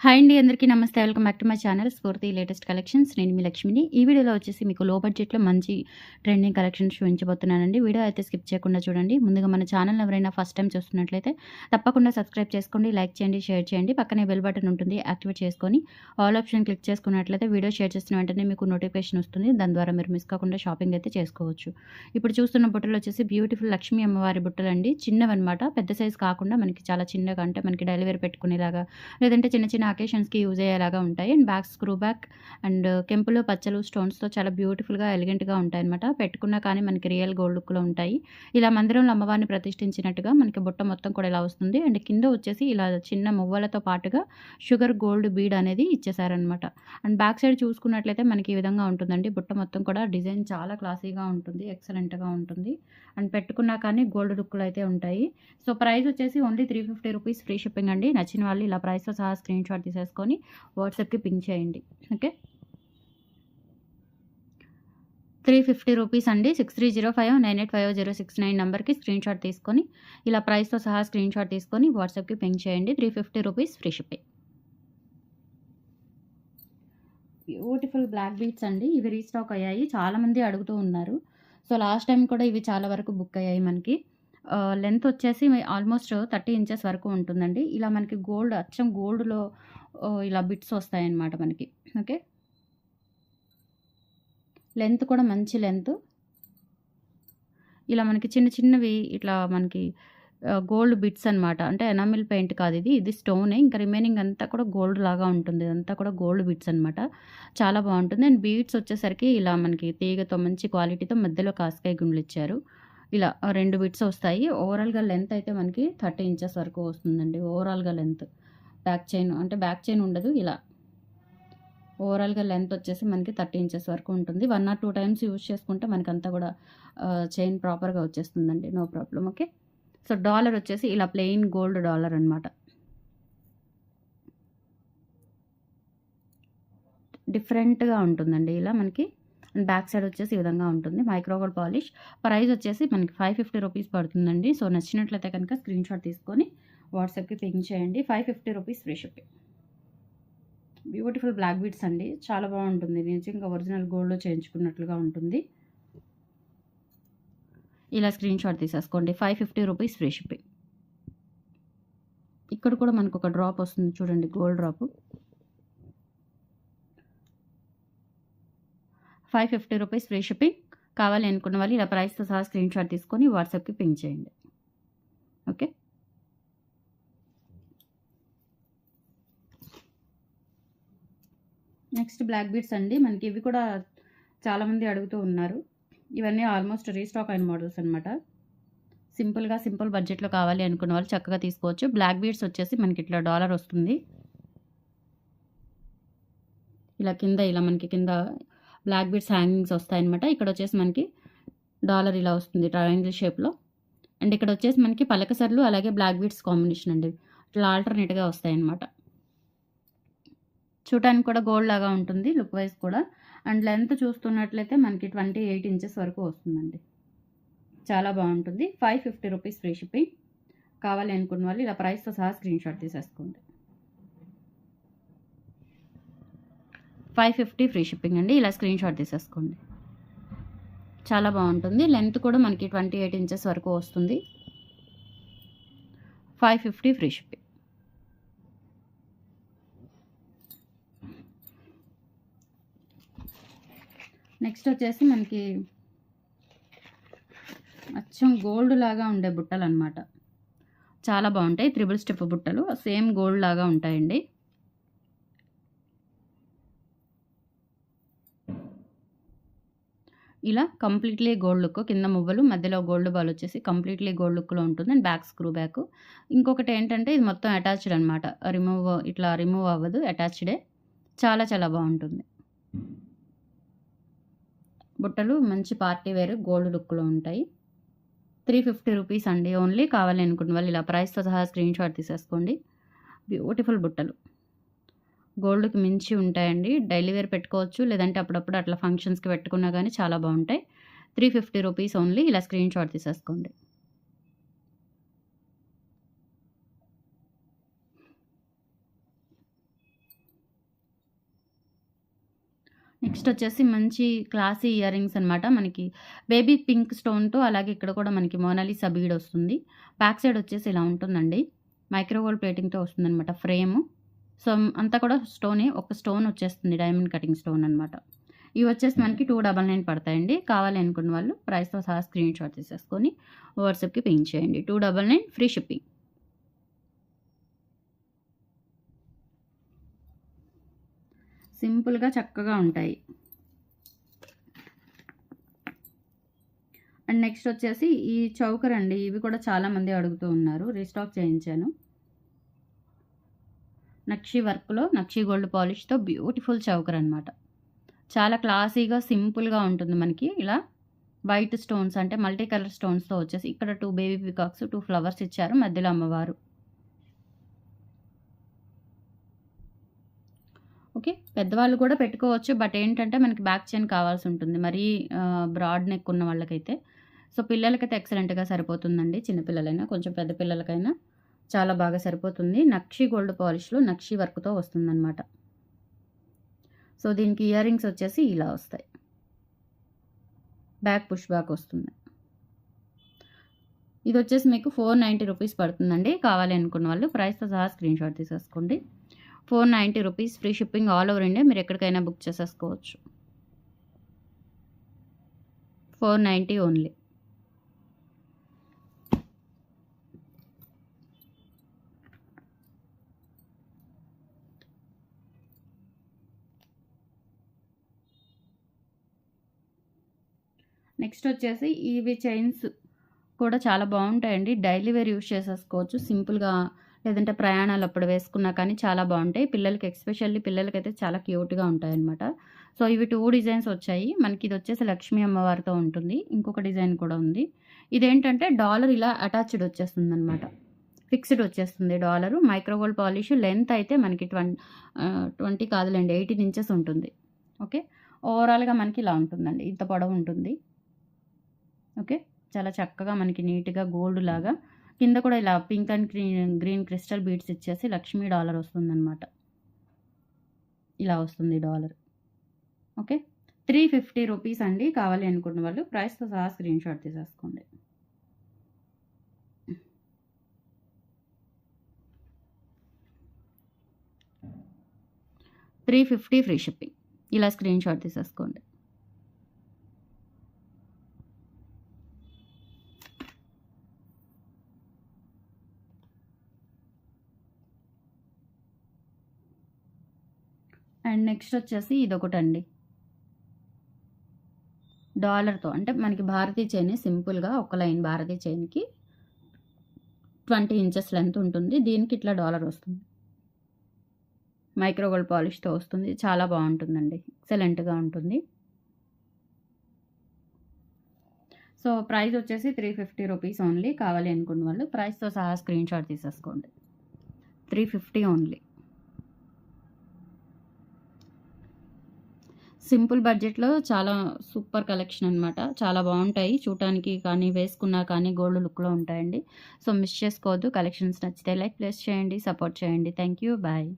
Hi అండి. అందరికీ నమస్తే. Welcome back to my channel స్ఫూర్తి లేటెస్ట్ కలెక్షన్స్. నేను మీ లక్ష్మిని. ఈ వీడియోలో వచ్చేసి మీకు లో బడ్జెట్‌లో మంచి ట్రెండింగ్ కలెక్షన్స్ చూపించబోతున్నానండి. వీడియో అయితే స్కిప్ చేయకుండా చూడండి. ముందుగా మన ఛానల్‌ని ఎవరైనా ఫస్ట్ టైం చూస్తున్నట్లయితే తప్పకుండా సబ్స్క్రైబ్ చేసుకోండి, లైక్ చేయండి, షేర్ చేయండి. పక్కనే బెల్ బటన్ ఉంటుంది, యాక్టివేట్ చేసుకొని ఆల్ ఆప్షన్ క్లిక్ చేసుకున్నట్లయితే వీడియో షేర్ చేసిన వెంటనే మీకు నోటిఫికేషన్ వస్తుంది. దాని ద్వారా మీరు మిస్ కాకుండా షాపింగ్ అయితే చేసుకోవచ్చు. ఇప్పుడు చూస్తున్న బుట్టలు వచ్చేసి బ్యూటిఫుల్ లక్ష్మీ అమ్మవారి బుట్టలండి. చిన్నవన్నమాట, పెద్ద సైజ్ కాకుండా మనకి చాలా చిన్నగా, అంటే మనకి డైలీ వేర్ పెట్టుకునేలాగా లేదంటే చిన్న చిన్న అకేషన్స్‌కి యూజ్ అయ్యేలాగా ఉంటాయి. And back screw back and కెంపులు, పచ్చలు, స్టోన్స్‌తో చాలా బ్యూటిఫుల్‌గా, ఎలిగెంట్‌గా ఉంటాయన్నమాట. పెట్టుకున్నా కానీ మనకి రియల్ గోల్డ్ లుక్‌లో ఉంటాయి. ఇలా మందిరంలో అమ్మవారిని ప్రతిష్ఠించినట్టుగా మనకి బుట్ట మొత్తం కూడా ఇలా వస్తుంది. అండ్ కింద వచ్చేసి ఇలా చిన్న మువ్వలతో పాటుగా షుగర్ గోల్డ్ బీడ్ అనేది ఇచ్చేసారనమాట. అండ్ బ్యాక్ సైడ్ చూసుకున్నట్లయితే మనకి ఈ విధంగా ఉంటుందండి. బుట్ట మొత్తం కూడా డిజైన్ చాలా క్లాసీగా ఉంటుంది, ఎక్సలెంట్‌గా ఉంటుంది. అండ్ పెట్టుకున్నా కానీ గోల్డ్ లుక్‌లో అయితే ఉంటాయి. సో ప్రైస్ వచ్చేసి ఓన్లీ 350 రూపీస్, ఫ్రీ షిప్పింగ్ అండి. నచ్చిన వాళ్ళు ఇలా ప్రైస్‌తో సహా స్క్రీన్ షాట్ తీసేసుకొని వాట్సాప్‌కి పింక్ చేయండి. ఓకే, 350 రూపీస్ అండి. 6305985069 నెంబర్కి స్క్రీన్ షాట్ తీసుకొని ఇలా ప్రైస్‌తో సహా స్క్రీన్ షాట్ తీసుకొని వాట్సాప్‌కి పింక్ చేయండి. 350 rupees, free shipping. Beautiful black beads అండి. ఇవి రీస్టాక్ అయ్యాయి, చాలామంది అడుగుతూ ఉన్నారు. సో లాస్ట్ టైం కూడా ఇవి చాలా వరకు బుక్ అయ్యాయి మనకి. లెంత్ వచ్చేసి ఆల్మోస్ట్ 30 ఇంచెస్ వరకు ఉంటుందండి. ఇలా మనకి గోల్డ్, అచ్చం గోల్డ్‌లో ఇలా బిట్స్ వస్తాయన్నమాట మనకి. ఓకే, లెంత్ కూడా మంచి లెంత్. ఇలా మనకి చిన్న చిన్నవి ఇట్లా మనకి గోల్డ్ బిట్స్ అనమాట. అంటే ఎనామిల్ పెయింట్ కాదు ఇది, ఇది స్టోనే. ఇంకా రిమైనింగ్ అంతా కూడా గోల్డ్ లాగా ఉంటుంది. అంతా కూడా గోల్డ్ బిట్స్ అనమాట. చాలా బాగుంటుంది. అండ్ బీడ్స్ వచ్చేసరికి ఇలా మనకి తీగతో మంచి క్వాలిటీతో మధ్యలో కాస్కాయ గుండ్లు ఇచ్చారు. ఇలా 2 బిట్స్ వస్తాయి. ఓవరాల్‌గా లెంత్ అయితే మనకి 30 ఇంచెస్ వరకు వస్తుందండి. ఓవరాల్‌గా లెంత్ బ్యాక్ చైన్, అంటే బ్యాక్ చైన్ ఉండదు. ఇలా ఓవరాల్‌గా లెంత్ వచ్చేసి మనకి 30 ఇంచెస్ వరకు ఉంటుంది. 1 ఆర్ 2 టైమ్స్ యూజ్ చేసుకుంటే మనకంతా కూడా చైన్ ప్రాపర్‌గా వచ్చేస్తుందండి. No problem. Okay, so dollar వచ్చేసి ఇలా ప్లెయిన్ గోల్డ్ డాలర్ అనమాట. డిఫరెంట్‌గా ఉంటుందండి ఇలా మనకి. అండ్ బ్యాక్ సైడ్ వచ్చేసి ఈ విధంగా ఉంటుంది. Micro gold polish. ప్రైస్ వచ్చేసి మనకి 550 రూపీస్ పడుతుందండి. సో నచ్చినట్లయితే కనుక స్క్రీన్ షాట్ తీసుకొని వాట్సాప్‌కి పింక్ చేయండి. 550 rupees, free shipping. Beautiful black beads అండి, చాలా బాగుంటుంది. నిజంగా ఒరిజినల్ గోల్డ్‌లో చేయించుకున్నట్లుగా ఉంటుంది. ఇలా స్క్రీన్ షాట్ తీసేసుకోండి. 550 రూపీస్, ఫ్రీ షిప్పింగ్. ఇక్కడ కూడా మనకు ఒక డ్రాప్ వస్తుంది చూడండి, gold drop. 550 rupees, free shipping. కావాలి అనుకున్న వాళ్ళు ఇలా ప్రైస్‌తో సహా స్క్రీన్ షాట్ తీసుకొని వాట్సాప్‌కి పింక్ చేయండి. ఓకే, నెక్స్ట్ బ్లాక్ బీడ్స్ అండి. మనకి ఇవి కూడా చాలామంది అడుగుతూ ఉన్నారు. ఇవన్నీ ఆల్మోస్ట్ రీస్టాక్ అయిన మోడల్స్ అనమాట. సింపుల్‌గా, సింపుల్ బడ్జెట్‌లో కావాలి అనుకున్న వాళ్ళు చక్కగా తీసుకోవచ్చు. బ్లాక్ బీడ్స్ వచ్చేసి మనకి ఇట్లా డాలర్ వస్తుంది. ఇలా కింద, ఇలా మనకి కింద బ్లాక్ బీడ్స్ హ్యాంగింగ్స్ వస్తాయన్నమాట. ఇక్కడ వచ్చేసి మనకి డాలర్ ఇలా వస్తుంది ట్రయాంగిల్ షేప్‌లో. అండ్ ఇక్కడ వచ్చేసి మనకి పలకసర్లు అలాగే బ్లాక్ బీడ్స్ కాంబినేషన్ అండి. ఇట్లా ఆల్టర్నేట్‌గా వస్తాయన్నమాట. చూడటానికి కూడా గోల్డ్ లాగా ఉంటుంది లుక్ వైజ్ కూడా. అండ్ లెంత్ చూస్తున్నట్లయితే మనకి 28 ఇంచెస్ వరకు వస్తుందండి. చాలా బాగుంటుంది. 550 రూపీస్, ఫ్రీ షిప్పింగ్. కావాలి అనుకున్న వాళ్ళు ఇలా ప్రైస్‌తో సహా స్క్రీన్ షాట్ తీసేసుకోండి. 550 ఫ్రీ షిప్పింగ్ అండి. ఇలా స్క్రీన్ షాట్ తీసేసుకోండి. చాలా బాగుంటుంది. లెంత్ కూడా మనకి 28 ఇంచెస్ వరకు వస్తుంది. 550 ఫ్రీ షిప్పింగ్. నెక్స్ట్ వచ్చేసి మనకి అచ్చం గోల్డ్ లాగా ఉండే బుట్టలు అనమాట. చాలా బాగుంటాయి. త్రిబుల్ స్టెప్ బుట్టలు సేమ్ గోల్డ్ లాగా ఉంటాయండి. ఇలా కంప్లీట్లీ గోల్డ్ లుక్. కింద మువ్వలు, మధ్యలో గోల్డ్ బాల్ వచ్చేసి కంప్లీట్లీ గోల్డ్ లుక్లో ఉంటుంది. And back screw back. ఇంకొకటి ఏంటంటే ఇది మొత్తం అటాచ్డ్ అనమాట. ఇట్లా రిమూవ్ అవ్వదు, అటాచ్డే. చాలా చాలా బాగుంటుంది. బుట్టలు మంచి పార్టీ వేర్ గోల్డ్ లుక్లో ఉంటాయి. 350 రూపీస్ అండి ఓన్లీ. కావాలి అనుకున్న వాళ్ళు ఇలా ప్రైస్‌తో సహా స్క్రీన్ షాట్ తీసేసుకోండి. బ్యూటిఫుల్ బుట్టలు గోల్డ్‌కి మించి ఉంటాయండి. డైలీ వేర్ పెట్టుకోవచ్చు, లేదంటే అప్పుడప్పుడు అట్లా ఫంక్షన్స్‌కి పెట్టుకున్నా కానీ చాలా బాగుంటాయి. 350 రూపీస్ ఓన్లీ. ఇలా స్క్రీన్ షాట్ తీసేసుకోండి. నెక్స్ట్ వచ్చేసి మంచి క్లాసీ ఇయర్ రింగ్స్ అనమాట. మనకి బేబీ పింక్ స్టోన్‌తో అలాగే ఇక్కడ కూడా మనకి మోనాలిసా బీడ్ వస్తుంది. బ్యాక్ సైడ్ వచ్చేసి ఇలా ఉంటుందండి. మైక్రో గోల్డ్ ప్లేటింగ్‌తో వస్తుందనమాట ఫ్రేము. సో, అంతా కూడా స్టోనే. ఒక స్టోన్ వచ్చేస్తుంది డైమండ్ కటింగ్ స్టోన్ అనమాట. ఇవి వచ్చేసి మనకి 299 పడతాయండి. కావాలి అనుకున్న వాళ్ళు ప్రైస్‌తో సహా స్క్రీన్ షాట్ తీసేసుకొని వాట్సాప్‌కి పింగ్ చేయండి. 299 ఫ్రీ షిప్పింగ్. సింపుల్‌గా చక్కగా ఉంటాయి. అండ్ నెక్స్ట్ వచ్చేసి ఈ చౌకర్ అండి. ఇవి కూడా చాలామంది అడుగుతూ ఉన్నారు. రీస్టాక్ చేయించాను. నక్షి వర్క్‌లో నక్షి గోల్డ్ పాలిష్‌తో బ్యూటిఫుల్ చౌకర్ అనమాట. చాలా క్లాసీగా సింపుల్‌గా ఉంటుంది మనకి. ఇలా వైట్ స్టోన్స్ అంటే మల్టీ కలర్ స్టోన్స్‌తో వచ్చేసి ఇక్కడ 2 బేబీ పీకాక్స్, 2 ఫ్లవర్స్ ఇచ్చారు. మధ్యలో అమ్మవారు. ఓకే. పెద్దవాళ్ళు కూడా పెట్టుకోవచ్చు. బట్ ఏంటంటే మనకి బ్యాక్ చైన్ కావాల్సి ఉంటుంది. మరీ బ్రాడ్ నెక్ ఉన్న వాళ్ళకైతే. సో, పిల్లలకైతే ఎక్సలెంట్‌గా సరిపోతుందండి. చిన్న పిల్లలైనా, కొంచెం పెద్ద పిల్లలకైనా చాలా బాగా సరిపోతుంది. నక్షి గోల్డ్ పాలిష్‌లో నక్షి వర్క్‌తో వస్తుందనమాట. సో, దీనికి ఇయర్ రింగ్స్ వచ్చేసి ఇలా వస్తాయి. బ్యాక్ పుష్ బ్యాక్ వస్తుంది. ఇది వచ్చేసి మీకు 490 రూపీస్ పడుతుందండి. కావాలి అనుకున్న వాళ్ళు ప్రైస్‌తో సహా స్క్రీన్ షాట్ తీసేసుకోండి. 490 rupees free shipping all over India. మీరు ఎక్కడికైనా బుక్ చేసేసుకోవచ్చు. 490 ఓన్లీ. నెక్స్ట్ వచ్చేసి ఇవి చైన్స్ కూడా చాలా బాగుంటాయండి. డైలీ వేర్ యూజ్ చేసేసుకోవచ్చు. సింపుల్‌గా లేదంటే ప్రయాణాలప్పుడు వేసుకున్నా కానీ చాలా బాగుంటాయి. పిల్లలకి ఎస్పెషల్లీ పిల్లలకైతే చాలా క్యూట్‌గా ఉంటాయన్నమాట. సో, ఇవి 2 డిజైన్స్ వచ్చాయి. మనకి ఇది వచ్చేసి లక్ష్మీ అమ్మవారితో ఉంటుంది. ఇంకొక డిజైన్ కూడా ఉంది. ఇదేంటంటే డాలర్ ఇలా అటాచ్డ్ వచ్చేస్తుందన్నమాట. ఫిక్స్డ్ వచ్చేస్తుంది dollar. Micro gold polish length అయితే మనకి 20 కాదులెండి 18 ఇంచెస్ ఉంటుంది. ఓకే. ఓవరాల్‌గా మనకి ఇలా ఉంటుందండి. ఇంత పొడవు ఉంటుంది. ఓకే. చాలా చక్కగా మనకి నీట్‌గా గోల్డ్ లాగా కింద కూడా ఇలా pink and green crystal beads ఇచ్చేసి లక్ష్మీ డాలర్ వస్తుందనమాట. ఇలా వస్తుంది డాలర్. ఓకే. 350 రూపీస్ అండి. కావాలి అనుకున్న వాళ్ళు ప్రైస్‌తో సహా స్క్రీన్ షాట్ తీసేసుకోండి. $350 ఫ్రీ షిప్పింగ్. ఇలా స్క్రీన్ షాట్ తీసేసుకోండి. అండ్ నెక్స్ట్ వచ్చేసి ఇదొకటండి. డాలర్‌తో అంటే మనకి భారతీ చైన్ సింపుల్‌గా ఒక లైన్ భారతీ చైన్‌కి 20 ఇంచెస్ లెంత్ ఉంటుంది. దీనికి ఇట్లా డాలర్ వస్తుంది. మైక్రో గోల్డ్ పాలిష్‌తో వస్తుంది. చాలా బాగుంటుందండి. ఎక్సలెంట్‌గా ఉంటుంది. సో, ప్రైస్ వచ్చేసి 350 రూపీస్ ఓన్లీ. కావాలి అనుకున్న వాళ్ళు ప్రైస్‌తో సహా స్క్రీన్ షాట్ తీసేసుకోండి. 350 ఓన్లీ. సింపుల్ బడ్జెట్‌లో చాలా సూపర్ కలెక్షన్ అనమాట. చాలా బాగుంటాయి. చూడటానికి కానీ, వేసుకున్నా కానీ గోల్డ్ లుక్‌లో ఉంటాయండి. సో, మిస్ చేసుకోవద్దు. కలెక్షన్స్ నచ్చితే లైక్, ప్లేస్ చేయండి, సపోర్ట్ చేయండి. Thank you. బాయ్.